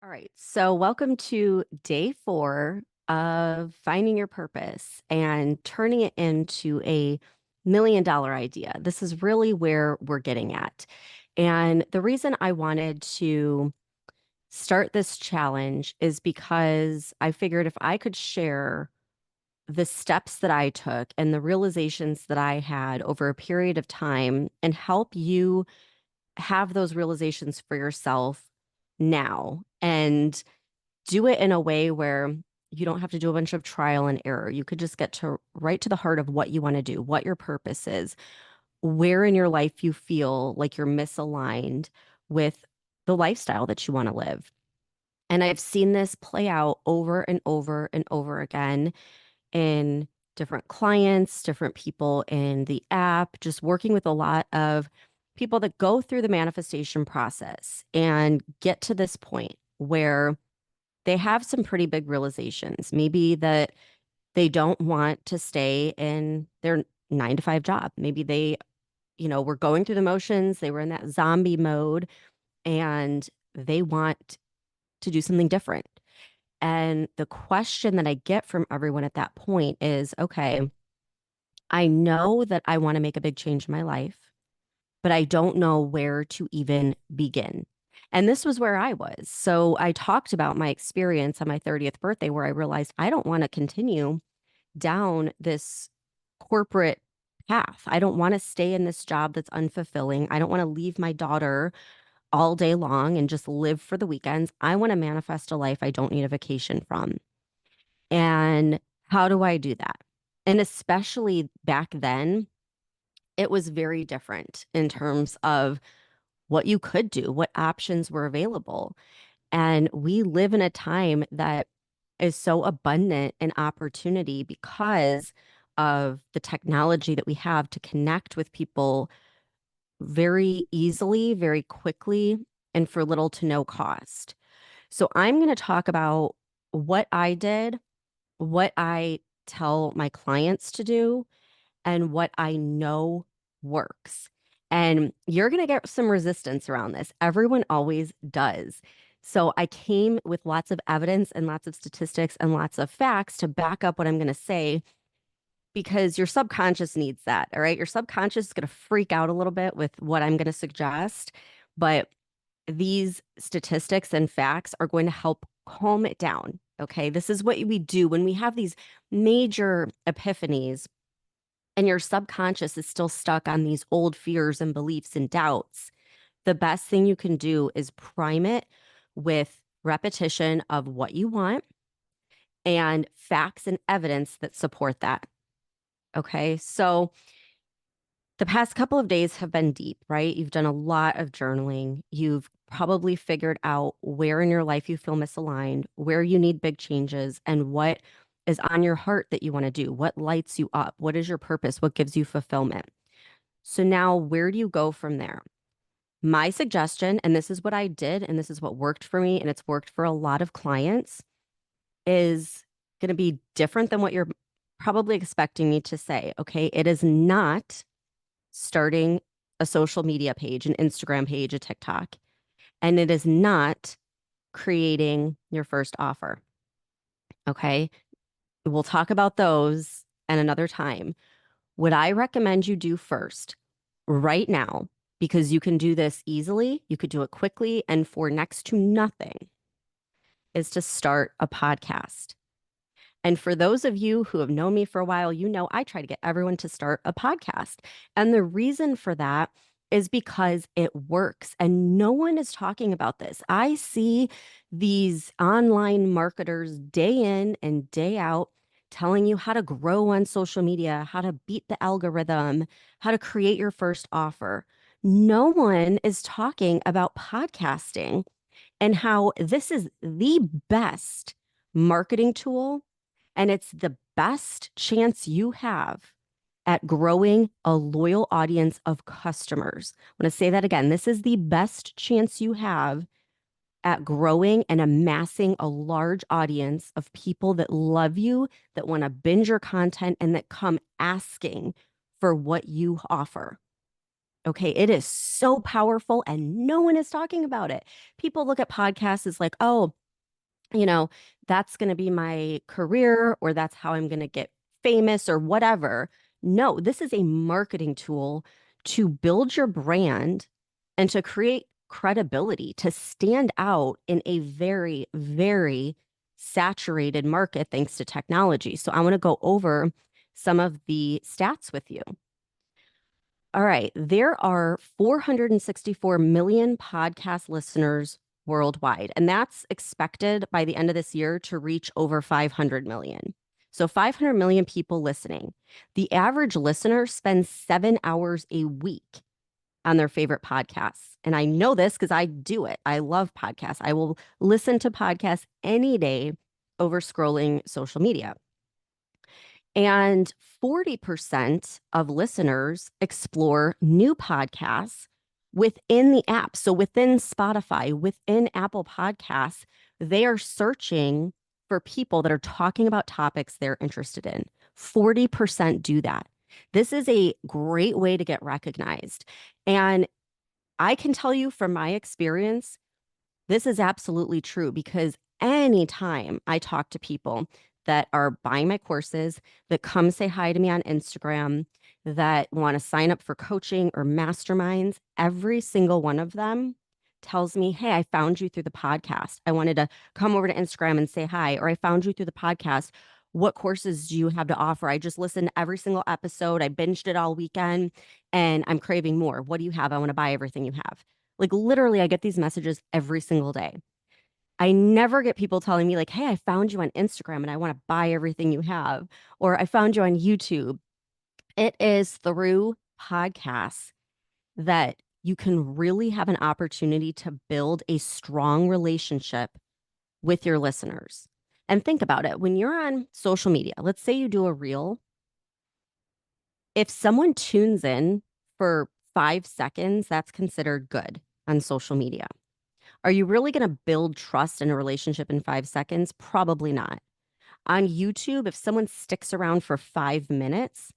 All right. So, welcome to day 4 of finding your purpose and turning it into a $1 million idea. This is really where we're getting at. And the reason I wanted to start this challenge is because I figured if I could share the steps that I took and the realizations that I had over a period of time and help you have those realizations for yourself now and do it in a way where you don't have to do a bunch of trial and error. You could just get to right to the heart of what you want to do, what your purpose is, where in your life you feel like you're misaligned with the lifestyle that you want to live. And I've seen this play out over and over and over again in different clients, different people in the app, just working with a lot of people that go through the manifestation process and get to this point where they have some pretty big realizations. Maybe that they don't want to stay in their 9 to 5 job. Maybe they, were going through the motions, they were in that zombie mode, and they want to do something different. And the question that I get from everyone at that point is, okay, I know that I want to make a big change in my life, but I don't know where to even begin. And this was where I was. So I talked about my experience on my 30th birthday where I realized I don't want to continue down this corporate path. I don't want to stay in this job that's unfulfilling. I don't want to leave my daughter all day long and just live for the weekends. I want to manifest a life I don't need a vacation from. And how do I do that? And especially back then, it was very different in terms of what you could do, what options were available. And we live in a time that is so abundant in opportunity because of the technology that we have to connect with people very easily, very quickly, and for little to no cost. So I'm going to talk about what I did, what I tell my clients to do, and what I know works. And you're going to get some resistance around this. Everyone always does. So I came with lots of evidence and lots of statistics and lots of facts to back up what I'm going to say because your subconscious needs that. All right. Your subconscious is going to freak out a little bit with what I'm going to suggest, but these statistics and facts are going to help calm it down. Okay. This is what we do when we have these major epiphanies and your subconscious is still stuck on these old fears and beliefs and doubts. The best thing you can do is prime it with repetition of what you want and facts and evidence that support that. Okay. So the past couple of days have been deep, right? You've done a lot of journaling. You've probably figured out where in your life you feel misaligned, where you need big changes, and what is on your heart that you want to do. What lights you up? What is your purpose? What gives you fulfillment? So now, where do you go from there? My suggestion, and this is what I did, and this is what worked for me, and it's worked for a lot of clients, is going to be different than what you're probably expecting me to say. Okay. It is not starting a social media page, an Instagram page, a TikTok, and it is not creating your first offer. Okay. We'll talk about those at another time. What I recommend you do first, right now, because you can do this easily, you could do it quickly, and for next to nothing, is to start a podcast. And for those of you who have known me for a while, you know I try to get everyone to start a podcast. And the reason for that is because it works and no one is talking about this. I see these online marketers day in and day out telling you how to grow on social media, how to beat the algorithm, how to create your first offer. No one is talking about podcasting and how this is the best marketing tool and it's the best chance you have at growing a loyal audience of customers. I'm going to say that again. This is the best chance you have at growing and amassing a large audience of people that love you, that want to binge your content, and that come asking for what you offer. Okay, it is so powerful and no one is talking about it. People look at podcasts as like, oh, you know, that's going to be my career or that's how I'm going to get famous or whatever. No, this is a marketing tool to build your brand and to create credibility, to stand out in a very, very saturated market thanks to technology. So I want to go over some of the stats with you. All right. There are 464 million podcast listeners worldwide, and that's expected by the end of this year to reach over 500 million. So 500 million people listening. The average listener spends 7 hours a week on their favorite podcasts. And I know this because I do it. I love podcasts. I will listen to podcasts any day over scrolling social media. And 40% of listeners explore new podcasts within the app. So within Spotify, within Apple Podcasts, they are searching for people that are talking about topics they're interested in. 40% do that. This is a great way to get recognized. And I can tell you from my experience, this is absolutely true because anytime I talk to people that are buying my courses, that come say hi to me on Instagram, that want to sign up for coaching or masterminds, every single one of them tells me, hey, I found you through the podcast. I wanted to come over to Instagram and say hi, or I found you through the podcast. What courses do you have to offer? I just listened to every single episode. I binged it all weekend and I'm craving more. What do you have? I want to buy everything you have. Like literally, I get these messages every single day. I never get people telling me, like, hey, I found you on Instagram and I want to buy everything you have, or I found you on YouTube. It is through podcasts that you can really have an opportunity to build a strong relationship with your listeners. And think about it when you're on social media, let's say you do a reel. If someone tunes in for 5 seconds, that's considered good on social media. Are you really going to build trust in a relationship in 5 seconds? Probably not. On YouTube, if someone sticks around for 5 minutes,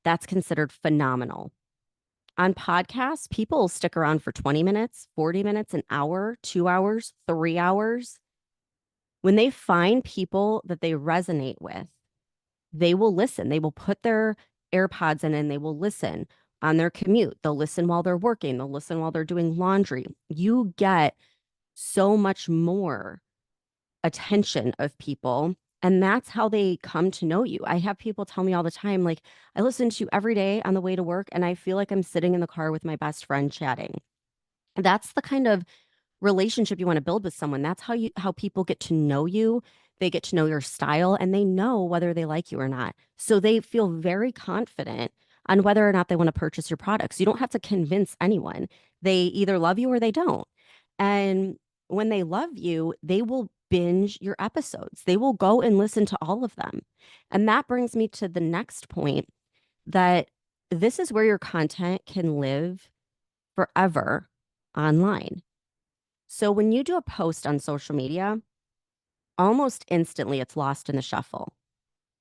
that's considered phenomenal. On podcasts, people stick around for 20 minutes, 40 minutes, an hour, 2 hours, 3 hours. When they find people that they resonate with, they will listen. They will put their AirPods in and they will listen on their commute. They'll listen while they're working. They'll listen while they're doing laundry. You get so much more attention of people. And that's how they come to know you. I have people tell me all the time, like, I listen to you every day on the way to work, and I feel like I'm sitting in the car with my best friend chatting. That's the kind of relationship you want to build with someone. That's how people get to know you. They get to know your style and they know whether they like you or not. So they feel very confident on whether or not they want to purchase your products. You don't have to convince anyone. They either love you or they don't. And when they love you, they will binge your episodes. They will go and listen to all of them. And that brings me to the next point that this is where your content can live forever online. So when you do a post on social media, almost instantly it's lost in the shuffle.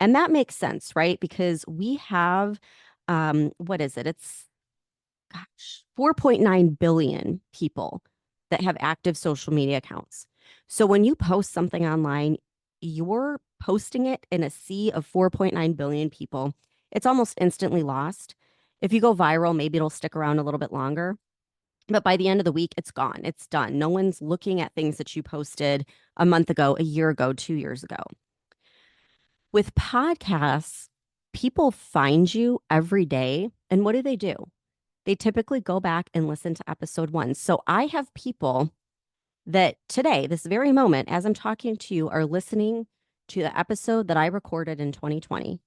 And that makes sense, right? Because we have, what is it? It's, gosh, 4.9 billion people that have active social media accounts. So when you post something online, you're posting it in a sea of 4.9 billion people. It's almost instantly lost. If you go viral, maybe it'll stick around a little bit longer. But by the end of the week, it's gone. It's done. No one's looking at things that you posted a month ago, a year ago, 2 years ago. With podcasts, people find you every day. And what do? They typically go back and listen to episode one. So I have people that today, this very moment, as I'm talking to you, are listening to the episode that I recorded in 2020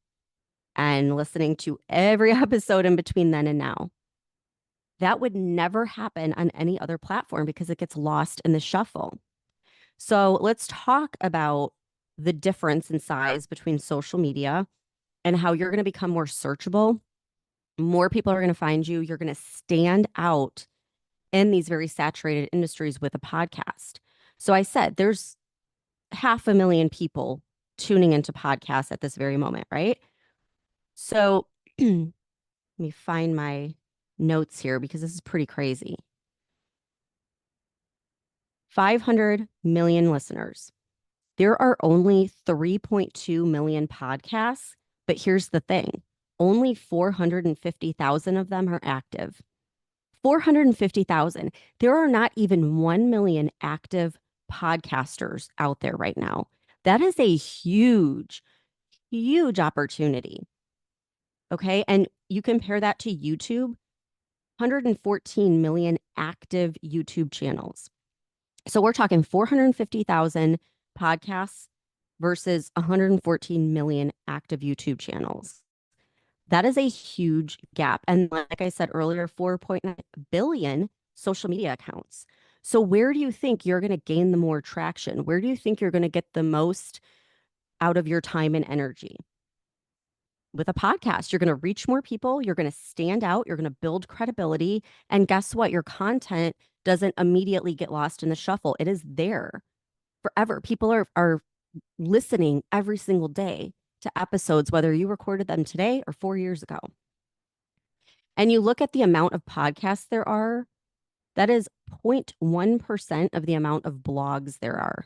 and listening to every episode in between then and now. That would never happen on any other platform because it gets lost in the shuffle. So let's talk about the difference in size between social media and how you're going to become more searchable. More people are going to find you. You're going to stand out in these very saturated industries with a podcast. So I said there's 500,000 people tuning into podcasts at this very moment, right? So let me find my notes here because this is pretty crazy. 500 million listeners. There are only 3.2 million podcasts, but here's the thing. Only 450,000 of them are active. 450,000. There are not even 1 million active podcasters out there right now. That is a huge, huge opportunity. Okay. And you compare that to YouTube, 114 million active YouTube channels. So we're talking 450,000 podcasts versus 114 million active YouTube channels. That is a huge gap. And like I said earlier, 4.9 billion social media accounts. So where do you think you're going to gain the more traction? Where do you think you're going to get the most out of your time and energy? With a podcast, you're going to reach more people, you're going to stand out, you're going to build credibility, and guess what? Your content doesn't immediately get lost in the shuffle. It is there forever. People are listening every single day to episodes, whether you recorded them today or 4 years ago. And you look at the amount of podcasts there are, that is 0.1% of the amount of blogs there are.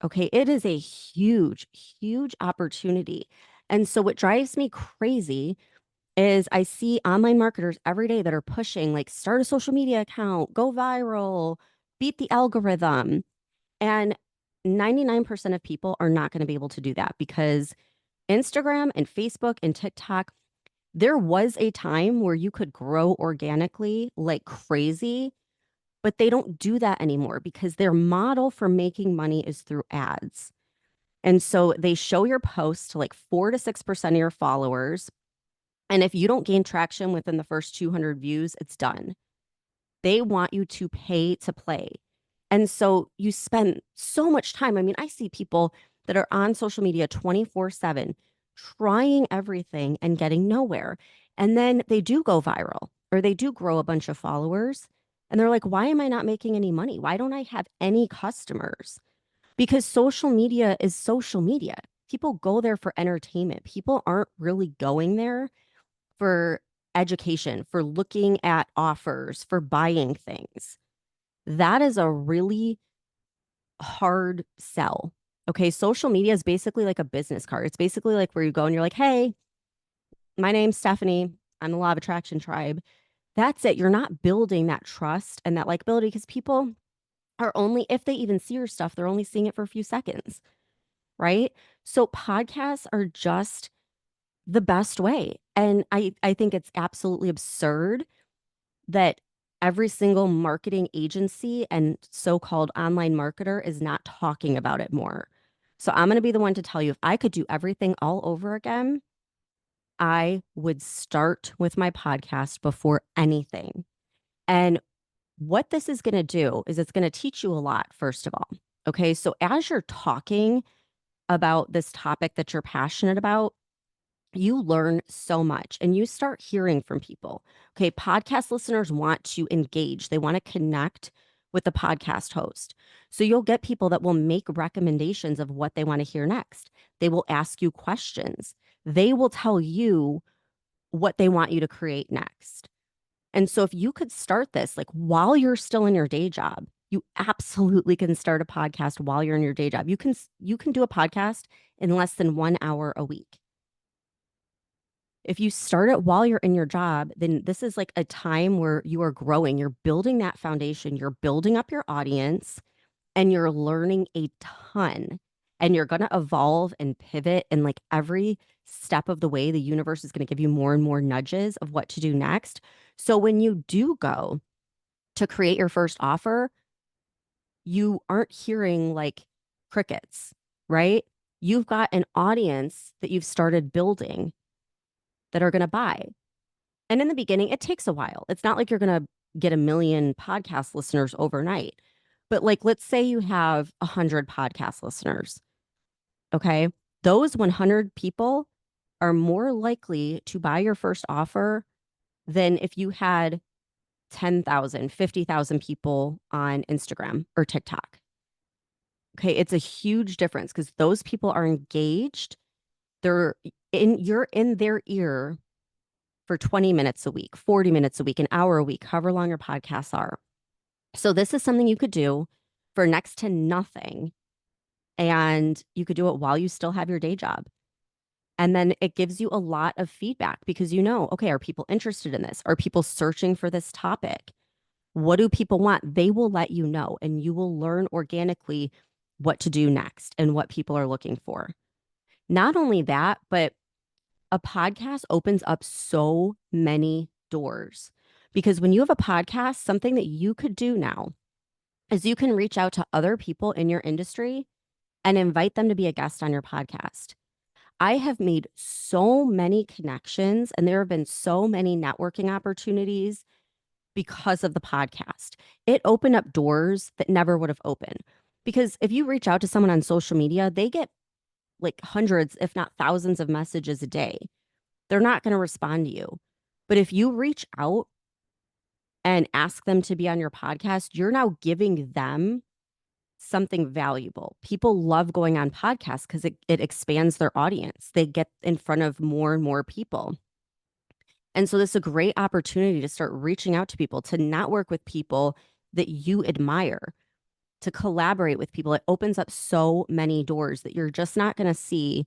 Okay, it is a huge, huge opportunity. And so what drives me crazy is I see online marketers every day that are pushing like start a social media account, go viral, beat the algorithm. And 99% of people are not going to be able to do that because Instagram and Facebook and TikTok, there was a time where you could grow organically like crazy, but they don't do that anymore because their model for making money is through ads. And so they show your post to like 4 to 6% of your followers. And if you don't gain traction within the first 200 views, it's done. They want you to pay to play. And so you spend so much time. I mean, I see people that are on social media 24/7, trying everything and getting nowhere. And then they do go viral or they do grow a bunch of followers. And they're like, why am I not making any money? Why don't I have any customers? Because social media is social media. People go there for entertainment. People aren't really going there for education, for looking at offers, for buying things. That is a really hard sell. Okay. Social media is basically like a business card. It's basically like where you go and you're like, hey, my name's Stephanie. I'm the Law of Attraction Tribe. That's it. You're not building that trust and that likability because people are only, if they even see your stuff, they're only seeing it for a few seconds. Right. So podcasts are just the best way. And I think it's absolutely absurd that every single marketing agency and so-called online marketer is not talking about it more. So I'm going to be the one to tell you if I could do everything all over again, I would start with my podcast before anything. And what this is going to do is it's going to teach you a lot, first of all. Okay. So as you're talking about this topic that you're passionate about, you learn so much and you start hearing from people. Okay, podcast listeners want to engage, they want to connect with the podcast host. So you'll get people that will make recommendations of what they want to hear next. They will ask you questions. They will tell you what they want you to create next. And so if you could start this like while you're still in your day job, you absolutely can start a podcast while you're in your day job. You can do a podcast in less than 1 hour a week. If you start it while you're in your job, then this is like a time where you are growing. You're building that foundation, you're building up your audience, and you're learning a ton. And you're going to evolve and pivot. And like every step of the way, the universe is going to give you more and more nudges of what to do next. So when you do go to create your first offer, you aren't hearing like crickets, right? You've got an audience that you've started building that are going to buy. And in the beginning, it takes a while. It's not like you're going to get a million podcast listeners overnight. But like, let's say you have 100 podcast listeners. Okay. Those 100 people are more likely to buy your first offer than if you had 10,000, 50,000 people on Instagram or TikTok. Okay. It's a huge difference because those people are engaged. You're in their ear for 20 minutes a week, 40 minutes a week, an hour a week, however long your podcasts are. So this is something you could do for next to nothing. And you could do it while you still have your day job. And then it gives you a lot of feedback because you know, okay, are people interested in this? Are people searching for this topic? What do people want? They will let you know, and you will learn organically what to do next and what people are looking for. Not only that, but a podcast opens up so many doors because when you have a podcast, something that you could do now is you can reach out to other people in your industry and invite them to be a guest on your podcast. I have made so many connections and there have been so many networking opportunities because of the podcast. It opened up doors that never would have opened. Because if you reach out to someone on social media, they get like hundreds, if not thousands of messages a day. They're not going to respond to you. But if you reach out and ask them to be on your podcast, you're now giving them something valuable. People love going on podcasts because it expands their audience. They get in front of more and more people. And so this is a great opportunity to start reaching out to people, to network with people that you admire, to collaborate with people. It opens up so many doors that you're just not going to see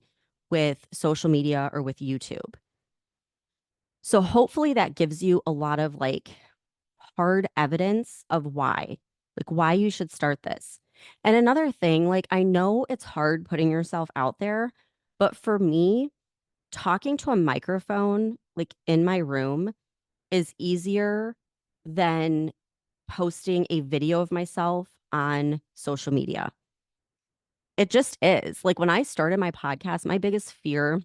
with social media or with YouTube. So hopefully that gives you a lot of like hard evidence of why you should start this. And another thing, like I know it's hard putting yourself out there, but for me, talking to a microphone like in my room is easier than posting a video of myself on social media. It just is. Like when I started my podcast, my biggest fear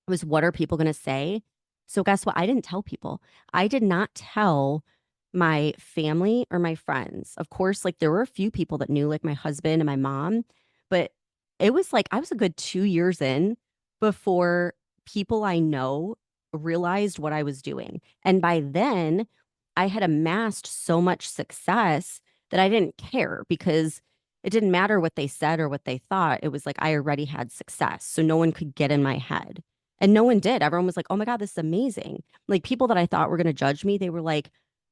was what are people going to say? So guess what? I didn't tell people. I did not tell my family or my friends. Of course, like there were a few people that knew, like my husband and my mom, but it was like I was a good 2 years in before people I know realized what I was doing. And by then, I had amassed so much success that I didn't care because it didn't matter what they said or what they thought. It was like I already had success. So no one could get in my head. And no one did. Everyone was like, oh my God, this is amazing. Like people that I thought were going to judge me, they were like,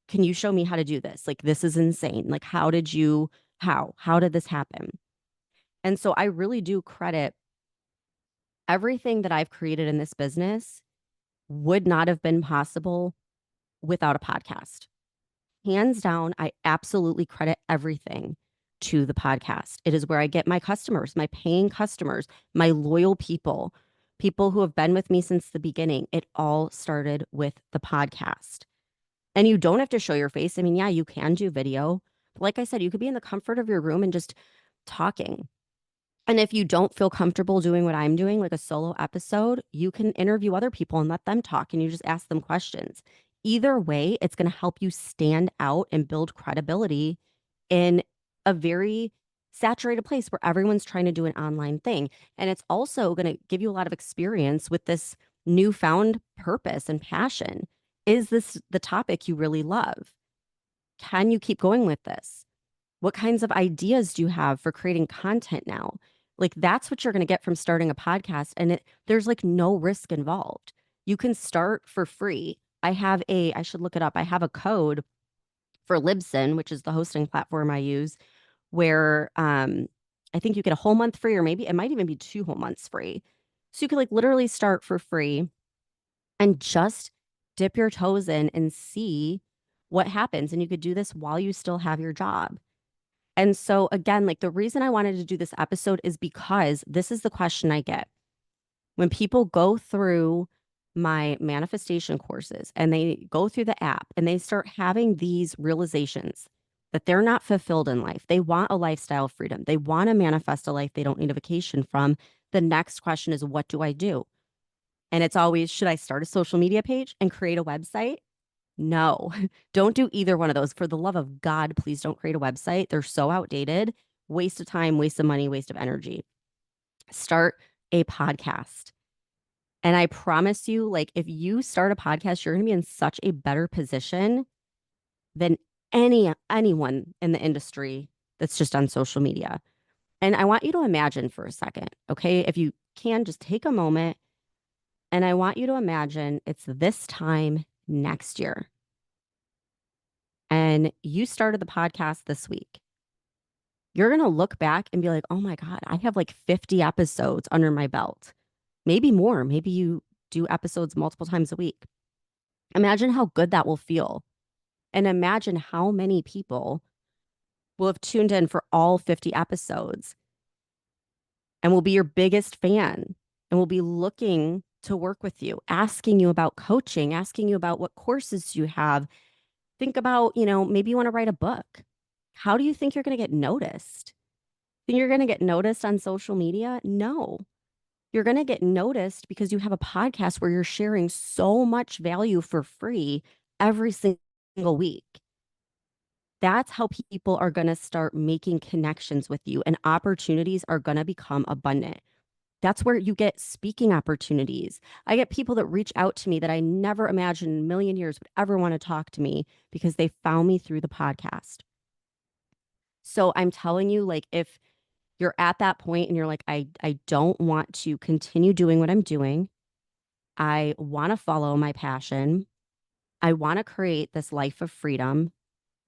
can you show me how to do this? Like, this is insane. Like, how did this happen? And so I really do credit everything that I've created in this business would not have been possible without a podcast. Hands down, I absolutely credit everything to the podcast. It is where I get my customers, my paying customers, my loyal people, people who have been with me since the beginning. It all started with the podcast. And you don't have to show your face. I mean, yeah, you can do video. But like I said, you could be in the comfort of your room and just talking. And if you don't feel comfortable doing what I'm doing, like a solo episode, you can interview other people and let them talk and you just ask them questions. Either way, it's going to help you stand out and build credibility in a very saturated place where everyone's trying to do an online thing. And it's also going to give you a lot of experience with this newfound purpose and passion. Is this the topic you really love? Can you keep going with this? What kinds of ideas do you have for creating content now? Like that's what you're going to get from starting a podcast and there's like no risk involved. You can start for free. I should look it up. I have a code for Libsyn, which is the hosting platform I use, where I think you get a whole month free, or maybe it might even be 2 whole months free. So you could like literally start for free and just dip your toes in and see what happens. And you could do this while you still have your job. And so, again, like the reason I wanted to do this episode is because this is the question I get when people go through my manifestation courses and they go through the app and they start having these realizations that they're not fulfilled in life. They want a lifestyle freedom. They want to manifest a life they don't need a vacation from. The next question is, what do I do? And it's always, should I start a social media page and create a website? No, don't do either one of those. For the love of God, please don't create a website. They're so outdated. Waste of time, waste of money, waste of energy. Start a podcast. And I promise you, like, if you start a podcast, you're going to be in such a better position than anyone in the industry that's just on social media. And I want you to imagine for a second, okay? If you can, just take a moment And I want you to imagine it's this time next year. And you started the podcast this week. You're going to look back and be like, oh my God, I have like 50 episodes under my belt. Maybe more. Maybe you do episodes multiple times a week. Imagine how good that will feel. And imagine how many people will have tuned in for all 50 episodes and will be your biggest fan and will be looking to work with you, asking you about coaching, asking you about what courses you have. Think about, maybe you want to write a book. How do you think you're going to get noticed? Think you're going to get noticed on social media? No. You're going to get noticed because you have a podcast where you're sharing so much value for free every single week. That's how people are going to start making connections with you and opportunities are going to become abundant. That's where you get speaking opportunities. I get people that reach out to me that I never imagined in a million years would ever want to talk to me because they found me through the podcast. So I'm telling you, like, if you're at that point and you're like, I don't want to continue doing what I'm doing. I want to follow my passion. I want to create this life of freedom.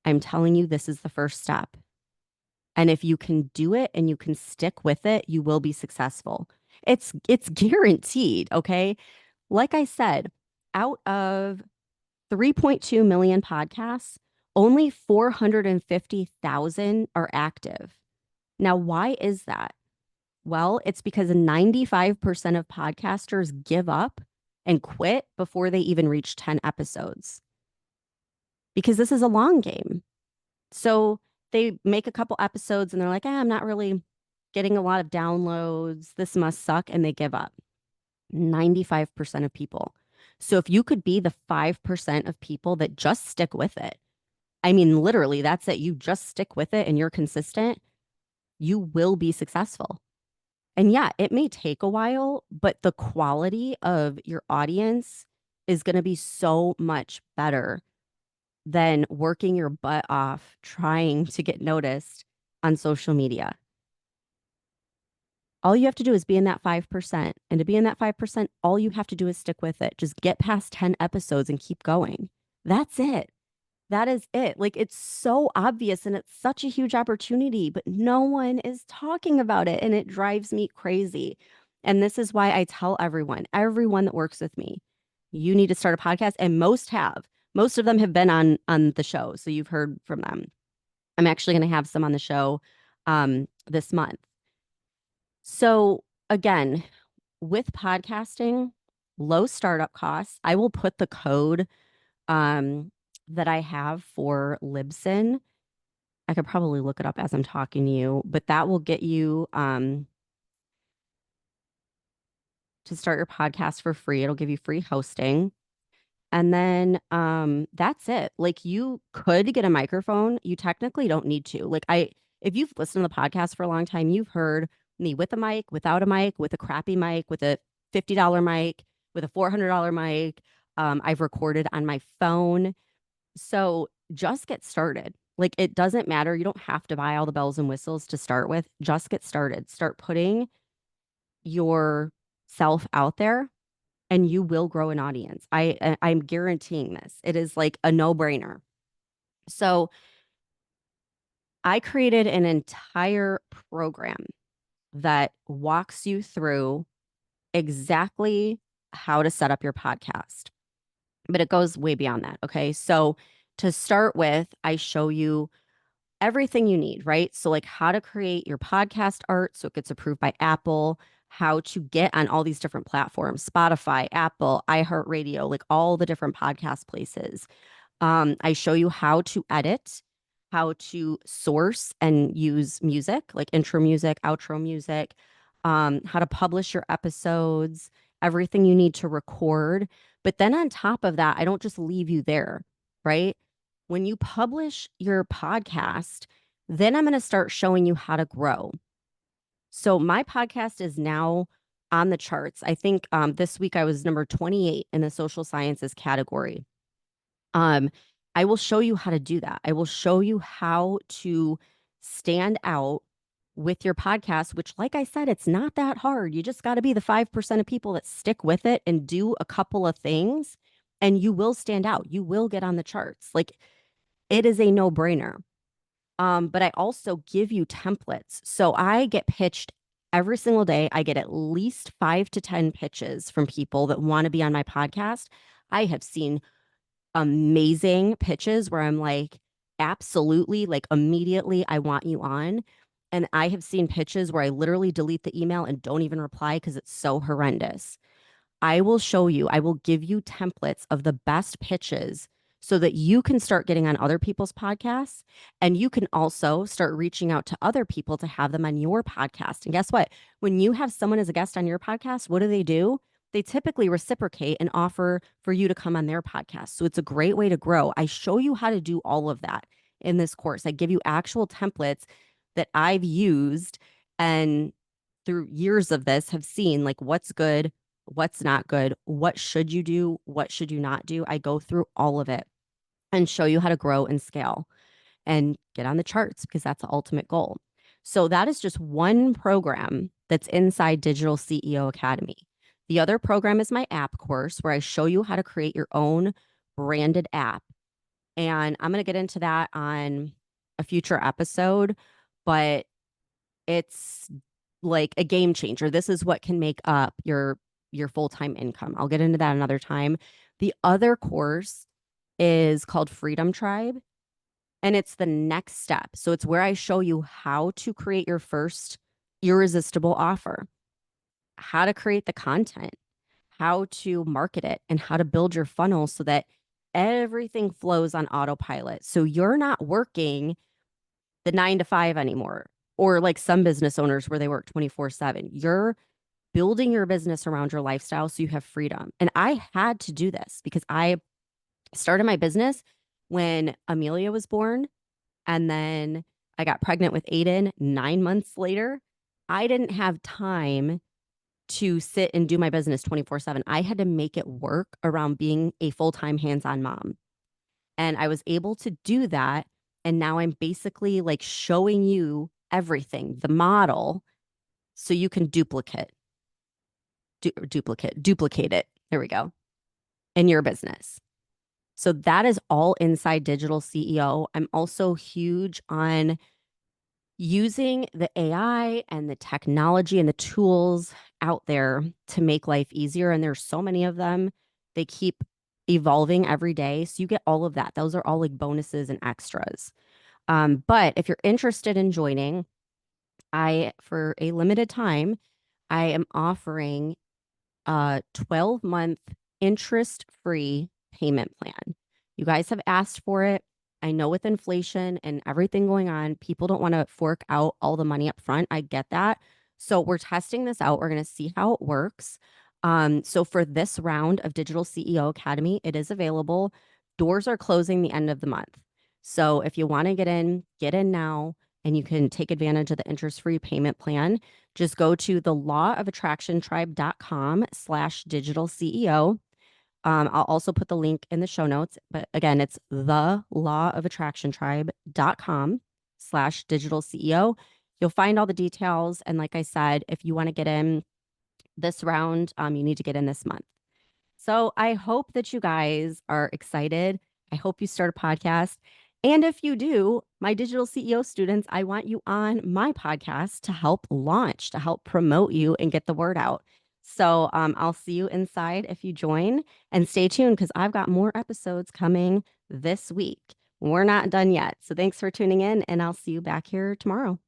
I'm telling you, this is the first step. And if you can do it and you can stick with it, you will be successful. It's guaranteed, okay? Like I said, out of 3.2 million podcasts, only 450,000 are active. Now, why is that? Well, it's because 95% of podcasters give up and quit before they even reach 10 episodes because this is a long game. So they make a couple episodes and they're like, I'm not really getting a lot of downloads. This must suck. And they give up. 95% of people. So if you could be the 5% of people that just stick with it, I mean, literally, that's it. You just stick with it and you're consistent, you will be successful. And yeah, it may take a while, but the quality of your audience is going to be so much better than working your butt off trying to get noticed on social media. All you have to do is be in that 5%. And to be in that 5%, all you have to do is stick with it. Just get past 10 episodes and keep going. That's it. That is it. Like, it's so obvious and it's such a huge opportunity, but no one is talking about it and it drives me crazy. And this is why I tell everyone that works with me, you need to start a podcast. And most have. Most of them have been on the show. So you've heard from them. I'm actually going to have some on the show this month. So again, with podcasting, low startup costs. I will put the code that I have for Libsyn. I could probably look it up as I'm talking to you, but that will get you to start your podcast for free. It'll give you free hosting. And then that's it. Like, you could get a microphone. You technically don't need to. Like, if you've listened to the podcast for a long time, you've heard me with a mic, without a mic, with a crappy mic, with a $50 mic, with a $400 mic. I've recorded on my phone. So just get started. Like, it doesn't matter. You don't have to buy all the bells and whistles to start with. Just get started. Start putting yourself out there and you will grow an audience. I'm guaranteeing this. It is like a no-brainer. So I created an entire program that walks you through exactly how to set up your podcast. But it goes way beyond that. Okay. So to start with, I show you everything you need, right? So, like, how to create your podcast art so it gets approved by Apple, how to get on all these different platforms, Spotify, Apple, iHeartRadio, like all the different podcast places. I show you how to edit, how to source and use music, like intro music, outro music, how to publish your episodes, everything you need to record. But then on top of that, I don't just leave you there, right? When you publish your podcast, then I'm going to start showing you how to grow. So my podcast is now on the charts. I think this week I was number 28 in the social sciences category. Um, I will show you how to do that. I will show you how to stand out with your podcast, which, like I said, it's not that hard. You just got to be the 5% of people that stick with it and do a couple of things, and you will stand out. You will get on the charts. Like, it is a no brainer. But I also give you templates. So I get pitched every single day. I get at least 5 to 10 pitches from people that want to be on my podcast. I have seen amazing pitches where I'm like, absolutely, like immediately, I want you on. And I have seen pitches where I literally delete the email and don't even reply because it's so horrendous. I will show you, I will give you templates of the best pitches so that you can start getting on other people's podcasts, and you can also start reaching out to other people to have them on your podcast. And guess what? When you have someone as a guest on your podcast, what do? They typically reciprocate and offer for you to come on their podcast. So it's a great way to grow. I show you how to do all of that in this course. I give you actual templates that I've used, and through years of this have seen like what's good, what's not good, what should you do, what should you not do. I go through all of it and show you how to grow and scale and get on the charts, because that's the ultimate goal. So that is just one program that's inside Digital CEO Academy. The other program is my app course, where I show you how to create your own branded app. And I'm going to get into that on a future episode, but it's like a game changer. This is what can make up your full-time income. I'll get into that another time. The other course is called Freedom Tribe, and it's the next step. So it's where I show you how to create your first irresistible offer, how to create the content, how to market it, and how to build your funnel so that everything flows on autopilot. So you're not working the 9 to 5 anymore, or like some business owners where they work 24/7. You're building your business around your lifestyle so you have freedom. And I had to do this because I started my business when Amelia was born, and then I got pregnant with Aiden 9 months later. I didn't have time to sit and do my business 24/7. I had to make it work around being a full-time hands-on mom. And I was able to do that. And now I'm basically like showing you everything, the model, so you can duplicate it. There we go. In your business. So that is all inside Digital CEO. I'm also huge on using the AI and the technology and the tools out there to make life easier. And there's so many of them. They keep evolving every day. So you get all of that. Those are all like bonuses and extras. But if you're interested in joining, for a limited time, I am offering a 12-month interest-free payment plan. You guys have asked for it. I know with inflation and everything going on, people don't want to fork out all the money up front. I get that. So we're testing this out. We're going to see how it works. So for this round of Digital CEO Academy, it is available. Doors are closing the end of the month. So if you want to get in now, and you can take advantage of the interest-free payment plan. Just go to the lawofattractiontribe.com/digital CEO. I'll also put the link in the show notes, but again, it's the lawofattractiontribe.com/digital CEO. You'll find all the details. And like I said, if you want to get in this round, you need to get in this month. So I hope that you guys are excited. I hope you start a podcast. And if you do, my Digital CEO students, I want you on my podcast to help launch, to help promote you and get the word out. So I'll see you inside if you join, and stay tuned because I've got more episodes coming this week. We're not done yet. So thanks for tuning in, and I'll see you back here tomorrow.